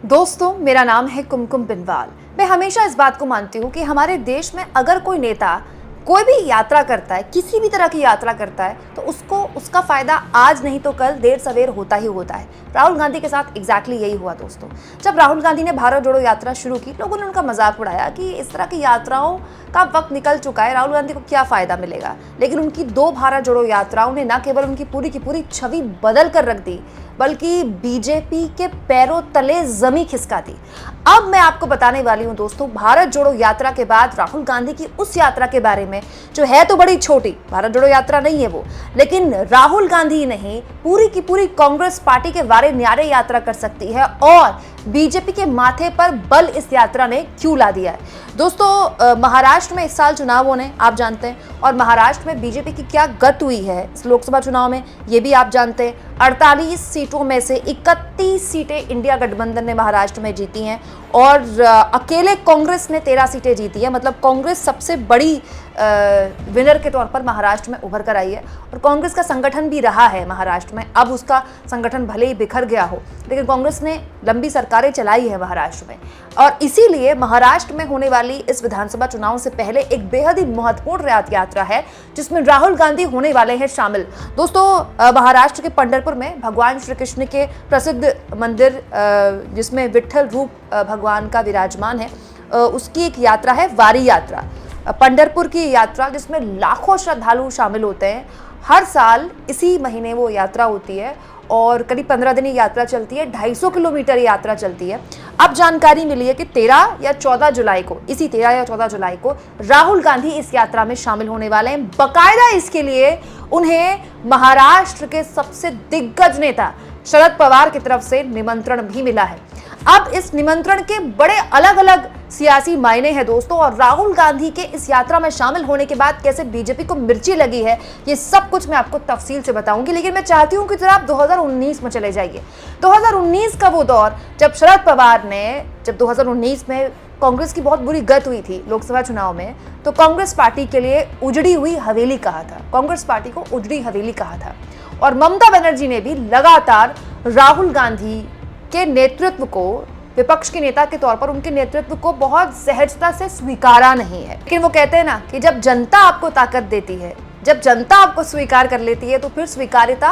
दोस्तों, मेरा नाम है कुमकुम बिनवाल। मैं हमेशा इस बात को मानती हूँ कि हमारे देश में अगर कोई नेता कोई भी यात्रा करता है, किसी भी तरह की यात्रा करता है, तो उसको उसका फायदा आज नहीं तो कल देर सवेर होता ही होता है। राहुल गांधी के साथ एग्जैक्टली यही हुआ दोस्तों। जब राहुल गांधी ने भारत जोड़ो यात्रा शुरू की, लोगों ने उनका मजाक उड़ाया कि इस तरह की यात्राओं का वक्त निकल चुका है, राहुल गांधी को क्या फायदा मिलेगा। लेकिन उनकी 2 भारत जोड़ो यात्राओं ने न केवल उनकी पूरी की पूरी छवि बदल कर रख दी, बल्कि बीजेपी के पैरों तले जमी खिसका दी। अब मैं आपको बताने वाली हूं दोस्तों, भारत जोड़ो यात्रा के बाद राहुल गांधी की उस यात्रा के बारे में जो है तो बड़ी छोटी, भारत जोड़ो यात्रा नहीं है वो, लेकिन राहुल गांधी नहीं, पूरी की पूरी कांग्रेस पार्टी के वारे न्यारे यात्रा कर सकती है और बीजेपी के माथे पर बल इस यात्रा ने क्यों ला दिया है। दोस्तों, महाराष्ट्र में इस साल चुनाव होने आप जानते हैं, और महाराष्ट्र में बीजेपी की क्या गत हुई है इस लोकसभा चुनाव में ये भी आप जानते हैं। 48 सीटों में से 31 सीटें इंडिया गठबंधन ने महाराष्ट्र में जीती हैं और अकेले कांग्रेस ने 13 सीटें जीती है। मतलब कांग्रेस सबसे बड़ी विनर के तौर पर महाराष्ट्र में उभर कर आई है और कांग्रेस का संगठन भी रहा है महाराष्ट्र में। अब उसका संगठन भले ही बिखर गया हो, लेकिन कांग्रेस ने लंबी सरकारें चलाई है महाराष्ट्र में, और इसीलिए महाराष्ट्र में होने वाली इस विधानसभा चुनाव से पहले एक बेहद ही महत्वपूर्ण यात्रा है जिसमें राहुल गांधी होने वाले हैं शामिल। दोस्तों, महाराष्ट्र के पंढरपुर में भगवान श्री कृष्ण के प्रसिद्ध मंदिर जिसमें विट्ठल रूप भगवान का विराजमान है, उसकी एक यात्रा है वारी यात्रा, पंढरपुर की यात्रा, जिसमें लाखों श्रद्धालु शामिल होते हैं। हर साल इसी महीने वो यात्रा होती है और करीब 15 दिन यात्रा चलती है, 250 किलोमीटर यात्रा चलती है। अब जानकारी मिली है कि 13 या 14 जुलाई को, इसी 13 या 14 जुलाई को राहुल गांधी इस यात्रा में शामिल होने वाले हैं। बाकायदा इसके लिए उन्हें महाराष्ट्र के सबसे दिग्गज नेता शरद पवार की तरफ से निमंत्रण भी मिला है। अब इस निमंत्रण के बड़े अलग अलग सियासी मायने हैं दोस्तों, और राहुल गांधी के इस यात्रा में शामिल होने के बाद कैसे बीजेपी को मिर्ची लगी है, ये सब कुछ मैं आपको तफसील से बताऊंगी। लेकिन मैं चाहती हूं कि जरा आप 2019 में चले जाइए। 2019 का वो दौर जब शरद पवार ने, जब 2019 में कांग्रेस की बहुत बुरी गत हुई थी लोकसभा चुनाव में, तो कांग्रेस पार्टी के लिए उजड़ी हुई हवेली कहा था, कांग्रेस पार्टी को उजड़ी हवेली कहा था। और ममता बनर्जी ने भी लगातार राहुल गांधी के नेतृत्व को, विपक्ष के नेता के तौर पर उनके नेतृत्व को बहुत सहजता से स्वीकारा नहीं है। लेकिन वो कहते हैं ना कि जब जनता आपको ताकत देती है, जब जनता आपको स्वीकार कर लेती है, तो फिर स्वीकार्यता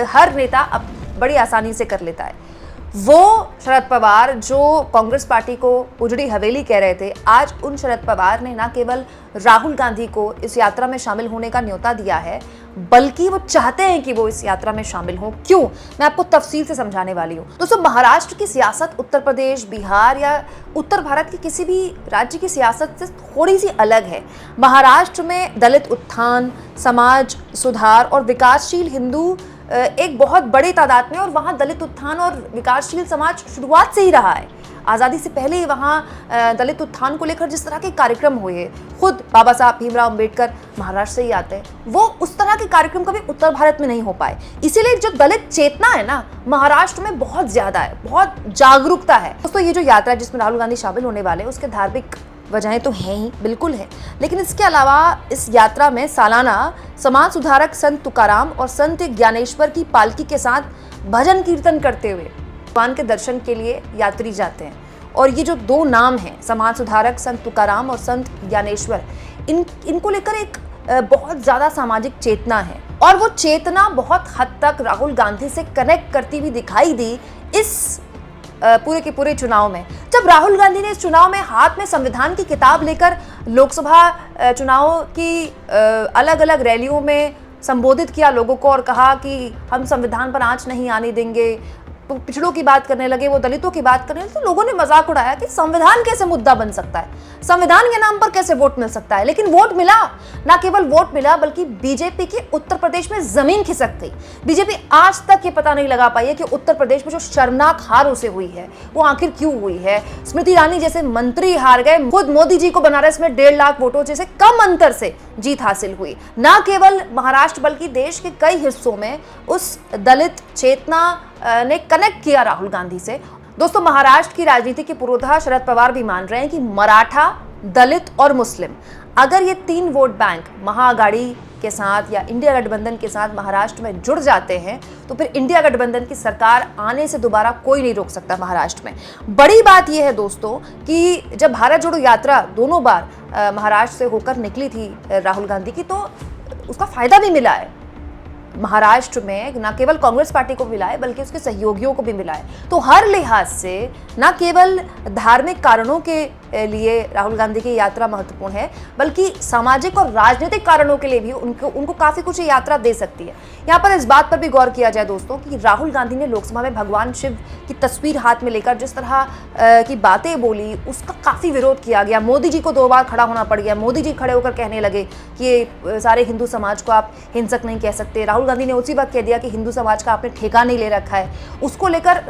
हर नेता अब बड़ी आसानी से कर लेता है। वो शरद पवार जो कांग्रेस पार्टी को उजड़ी हवेली कह रहे थे, आज उन शरद पवार ने न केवल राहुल गांधी को इस यात्रा में शामिल होने का न्योता दिया है, बल्कि वो चाहते हैं कि वो इस यात्रा में शामिल हों। क्यों, मैं आपको तफसील से समझाने वाली हूँ। दोस्तों, महाराष्ट्र की सियासत उत्तर प्रदेश, बिहार या उत्तर भारत के किसी भी राज्य की सियासत से थोड़ी सी अलग है। महाराष्ट्र में दलित उत्थान, समाज सुधार और विकासशील हिंदू एक बहुत बड़ी तादाद में, और वहाँ दलित उत्थान और विकासशील समाज शुरुआत से ही रहा है। आज़ादी से पहले ही वहाँ दलित उत्थान को लेकर जिस तरह के कार्यक्रम हुए, खुद बाबा साहब भीमराव अम्बेडकर महाराष्ट्र से ही आते हैं, वो उस तरह के कार्यक्रम कभी उत्तर भारत में नहीं हो पाए। इसीलिए जो दलित चेतना है ना, महाराष्ट्र में बहुत ज्यादा है, बहुत जागरूकता है। दोस्तों, ये जो यात्रा जिसमें राहुल गांधी शामिल होने वाले हैं, उसके धार्मिक वजहें तो हैं ही, बिल्कुल है, लेकिन इसके अलावा इस यात्रा में सालाना समाज सुधारक संत तुकाराम और संत ज्ञानेश्वर की पालकी के साथ भजन कीर्तन करते हुए भगवान के दर्शन के लिए यात्री जाते हैं। और ये जो 2 नाम हैं, समाज सुधारक संत तुकाराम और संत ज्ञानेश्वर, इनको लेकर एक बहुत ज्यादा सामाजिक चेतना है, और वो चेतना बहुत हद तक राहुल गांधी से कनेक्ट करती हुई दिखाई दी इस पूरे के पूरे चुनाव में। जब राहुल गांधी ने इस चुनाव में हाथ में संविधान की किताब लेकर लोकसभा चुनाव की अलग अलग रैलियों में संबोधित किया लोगों को और कहा कि हम संविधान पर आंच नहीं आने देंगे, तो पिछड़ों की बात करने लगे, वो दलितों की बात करने लगे, तो लोगों ने मजाक उड़ाया कि संविधान कैसे मुद्दा बन सकता है, संविधान के नाम पर कैसे वोट मिल सकता है। लेकिन वोट मिला, ना केवल वोट मिला, बल्कि बीजेपी की उत्तर प्रदेश में जमीन खिसक गई। बीजेपी आज तक ये पता नहीं लगा पाई है कि उत्तर प्रदेश में जो शर्मनाक हार उसे हुई है, वो आखिर क्यों हुई है। स्मृति ईरानी जैसे मंत्री हार गए, खुद मोदी जी को बनारस में 1.5 लाख वोटों जैसे कम अंतर से जीत हासिल हुई। ना केवल महाराष्ट्र बल्कि देश के कई हिस्सों में उस दलित चेतना ने कनेक्ट किया राहुल गांधी से। दोस्तों, महाराष्ट्र की राजनीति के पुरोधा शरद पवार भी मान रहे हैं कि मराठा दलित और मुस्लिम, अगर ये 3 वोट बैंक महाआघाड़ी के साथ या इंडिया गठबंधन के साथ महाराष्ट्र में जुड़ जाते हैं तो फिर इंडिया गठबंधन की सरकार आने से दोबारा कोई नहीं रोक सकता महाराष्ट्र में। बड़ी बात यह है दोस्तों कि जब भारत जोड़ो यात्रा दोनों बार महाराष्ट्र से होकर निकली थी राहुल गांधी की, तो उसका फायदा भी मिला है महाराष्ट्र में, न केवल कांग्रेस पार्टी को मिला है बल्कि उसके सहयोगियों को भी मिला है। तो हर लिहाज से न केवल धार्मिक कारणों के लिए राहुल गांधी की यात्रा महत्वपूर्ण है बल्कि सामाजिक और राजनीतिक कारणों के लिए भी उनको काफी कुछ यात्रा दे सकती है। यहाँ पर इस बात पर भी गौर किया जाए दोस्तों कि राहुल गांधी ने लोकसभा में भगवान शिव की तस्वीर हाथ में लेकर जिस तरह की बातें बोली उसका काफी विरोध किया गया। मोदी जी को 2 बार खड़ा होना पड़ गया। मोदी जी खड़े होकर कहने लगे कि सारे हिंदू समाज को आप हिंसक नहीं कह सकते। राहुल गांधी ने उसी वक्त कह दिया कि हिंदू समाज का आपने ठेका नहीं ले रखा है। उसको लेकर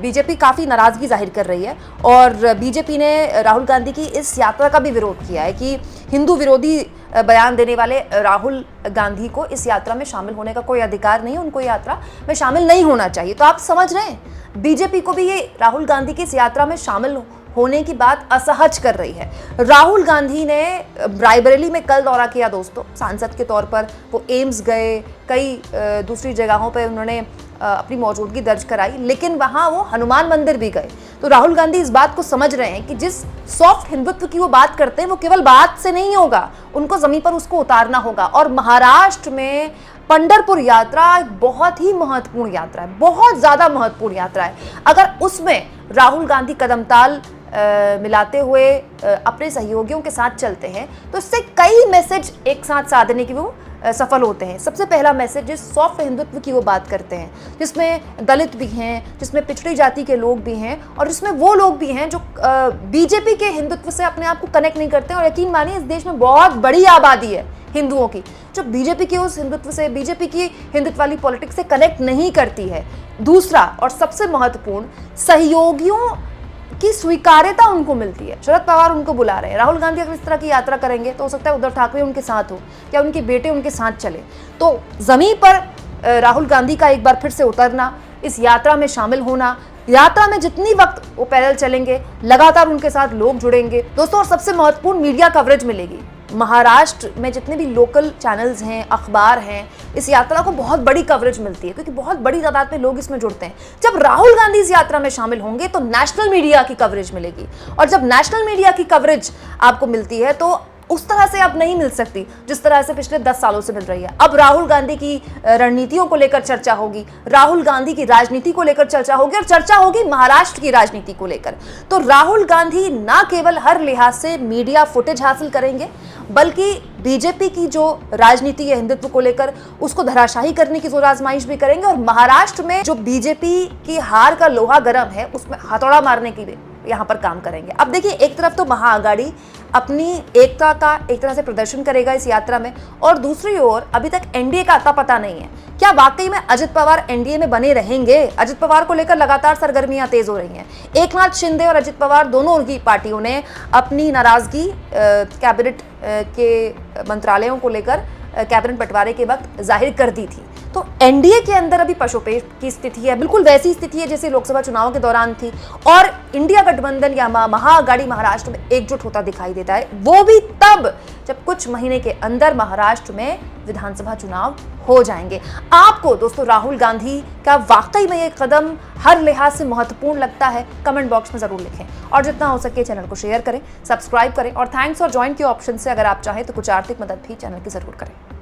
बीजेपी काफी नाराजगी जाहिर कर रही है और बीजेपी ने राहुल गांधी की इस यात्रा का भी विरोध किया है कि हिंदू विरोधी बयान देने वाले राहुल गांधी को इस यात्रा में शामिल होने का कोई अधिकार नहीं है, उनको यात्रा में शामिल नहीं होना चाहिए। तो आप समझ रहे हैं बीजेपी को भी ये राहुल गांधी की इस यात्रा में शामिल होने की बात असहज कर रही है। राहुल गांधी ने रायबरेली में कल दौरा किया दोस्तों सांसद के तौर पर। वो एम्स गए, कई दूसरी जगहों पर उन्होंने अपनी मौजूदगी दर्ज कराई, लेकिन वहां वो हनुमान मंदिर भी गए। तो राहुल गांधी इस बात को समझ रहे हैं कि जिस सॉफ्ट हिंदुत्व की वो बात करते हैं वो केवल बात से नहीं होगा, उनको जमीन पर उसको उतारना होगा। और महाराष्ट्र में पंढरपुर यात्रा एक बहुत ही महत्वपूर्ण यात्रा है, बहुत ज्यादा महत्वपूर्ण यात्रा है। अगर उसमें राहुल गांधी कदमताल मिलाते हुए अपने सहयोगियों के साथ चलते हैं तो इससे कई मैसेज एक साथ साधने की वो सफल होते हैं। सबसे पहला मैसेज जिस सॉफ्ट हिंदुत्व की वो बात करते हैं, जिसमें दलित भी हैं, जिसमें पिछड़ी जाति के लोग भी हैं और जिसमें वो लोग भी हैं जो बीजेपी के हिंदुत्व से अपने आप को कनेक्ट नहीं करते। और यकीन मानिए इस देश में बहुत बड़ी आबादी है हिंदुओं की जो बीजेपी के उस हिंदुत्व से, बीजेपी की हिंदुत्व वाली पॉलिटिक्स से कनेक्ट नहीं करती है। दूसरा और सबसे महत्वपूर्ण, सहयोगियों की स्वीकार्यता उनको मिलती है। शरद पवार उनको बुला रहे हैं। राहुल गांधी अगर इस तरह की यात्रा करेंगे तो हो सकता है उद्धव ठाकरे उनके साथ हो या उनके बेटे उनके साथ चले। तो जमीन पर राहुल गांधी का एक बार फिर से उतरना, इस यात्रा में शामिल होना, यात्रा में जितनी वक्त वो पैदल चलेंगे लगातार उनके साथ लोग जुड़ेंगे दोस्तों। और सबसे महत्वपूर्ण, मीडिया कवरेज मिलेगी। महाराष्ट्र में जितने भी लोकल चैनल्स हैं, अखबार हैं, इस यात्रा को बहुत बड़ी कवरेज मिलती है क्योंकि बहुत बड़ी तादाद में लोग इसमें जुड़ते हैं। जब राहुल गांधी इस यात्रा में शामिल होंगे तो नेशनल मीडिया की कवरेज मिलेगी और जब नेशनल मीडिया की कवरेज आपको मिलती है तो उस तरह से अब नहीं मिल सकती जिस तरह से पिछले 10 सालों से मिल रही है। अब राहुल गांधी की रणनीतियों को लेकर चर्चा होगी, राहुल गांधी की राजनीति को लेकर चर्चा होगी और चर्चा होगी महाराष्ट्र की राजनीति को लेकर। तो राहुल गांधी ना केवल हर लिहाज से मीडिया फुटेज हासिल करेंगे बल्कि बीजेपी की जो राजनीति है हिंदुत्व को लेकर उसको धराशाही करने की जोर आजमाइश भी करेंगे और महाराष्ट्र में जो बीजेपी की हार का लोहा गर्म है उसमें हथौड़ा मारने की भी यहाँ पर काम करेंगे। अब देखिए, एक तरफ तो महाआघाड़ी अपनी एकता का एक तरह से प्रदर्शन करेगा इस यात्रा में और दूसरी ओर अभी तक एनडीए का अता पता नहीं है। क्या वाकई में अजित पवार एनडीए में बने रहेंगे? अजित पवार को लेकर लगातार सरगर्मियां तेज हो रही हैं। एकनाथ शिंदे और अजित पवार दोनों की पार्टियों ने अपनी नाराजगी कैबिनेट के मंत्रालयों को लेकर कैबिनेट बंटवारे के वक्त जाहिर कर दी थी। तो एनडीए के अंदर अभी पशुपेश की स्थिति है, बिल्कुल वैसी स्थिति है जैसे लोकसभा चुनाव के दौरान थी और इंडिया गठबंधन या महाआघाड़ी महाराष्ट्र में एकजुट होता दिखाई देता है, वो भी तब जब कुछ महीने के अंदर महाराष्ट्र में विधानसभा चुनाव हो जाएंगे। आपको दोस्तों राहुल गांधी का वाकई में ये कदम हर लिहाज से महत्वपूर्ण लगता है? कमेंट बॉक्स में जरूर लिखें और जितना हो सके चैनल को शेयर करें, सब्सक्राइब करें और थैंक्स और ज्वाइन के ऑप्शन से अगर आप चाहें तो कुछ आर्थिक मदद भी चैनल की जरूर करें।